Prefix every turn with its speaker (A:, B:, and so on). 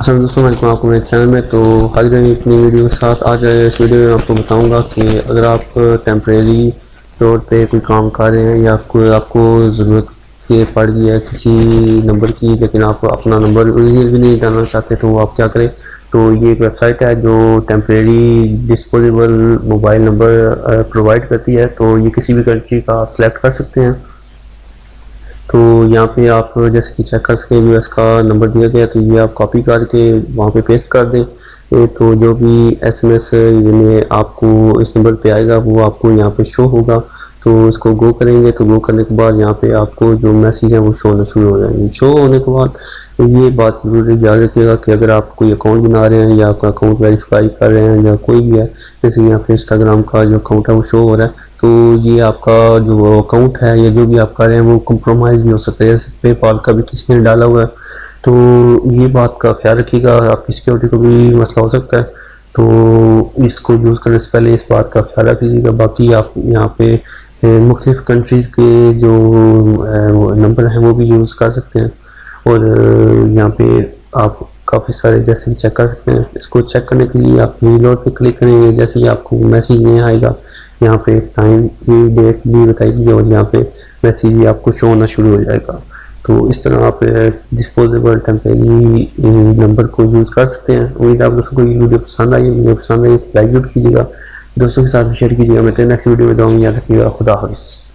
A: अच्छा दोस्तों, वेलकम आपको मेरे चैनल में। तो हाल ही में अपनी वीडियो के साथ आज इस वीडियो में आपको बताऊंगा कि अगर आप टेम्परेरी तौर पे कोई काम कर रहे हैं या कोई आपको ज़रूरत के पड़ गई है किसी नंबर की, लेकिन आप अपना नंबर ओरिजिनल भी नहीं जानना चाहते, तो आप क्या करें। तो ये एक वेबसाइट है जो temporary disposable mobile number provide करती है। तो ये किसी भी कंट्री का आप सेलेक्ट कर सकते हैं। तो यहाँ पे आप जैसे कि चेक कर सकें, यूएस का नंबर दिया गया, तो ये आप कॉपी करके वहाँ पे पेस्ट कर दें। तो जो भी एसएमएस में आपको इस नंबर पे आएगा वो आपको यहाँ पे शो होगा। तो इसको गो करेंगे, तो गो करने के बाद यहाँ पे आपको जो मैसेज है वो शो होना शुरू हो जाएंगे। शो होने के बाद ये बात जरूर याद रखिएगा कि अगर आप कोई अकाउंट बना रहे हैं या आपका अकाउंट वेरीफाई कर रहे हैं या कोई भी है, जैसे यहाँ पे इंस्टाग्राम का जो अकाउंट है वो शो हो रहा है, तो ये आपका जो अकाउंट है या जो भी आप कर रहे हैं वो कंप्रोमाइज़ भी हो सकता है। जैसे पेपाल का भी किसी ने डाला हुआ है, तो ये बात का ख्याल रखिएगा, आपकी सिक्योरिटी को भी मसला हो सकता है। तो इसको यूज़ करने से पहले इस बात का ख्याल रखिएगा। बाकी आप यहाँ पे मुख्तलिफ़ कंट्रीज़ के जो नंबर हैं वो भी यूज़ कर सकते हैं। और यहाँ पे आप काफ़ी सारे जैसे कि चेक कर सकते हैं। इसको चेक करने के लिए आप रीलोड पे क्लिक करेंगे, जैसे ही आपको मैसेज नहीं आएगा, यहाँ पे टाइम की डेट भी बताएगी और यहाँ पे मैसेज भी आपको शो होना शुरू हो जाएगा। तो इस तरह आप डिस्पोजेबल टेम्परेरी नंबर को यूज़ कर सकते हैं। उम्मीद है आप दोस्तों को ये वीडियो पसंद आई। वीडियो पसंद आई तो लाइक जरूर कीजिएगा, दोस्तों के साथ भी शेयर कीजिएगा। मैं नेक्स्ट वीडियो में दूँगी, याद रखिएगा। खुदा हाफिज़।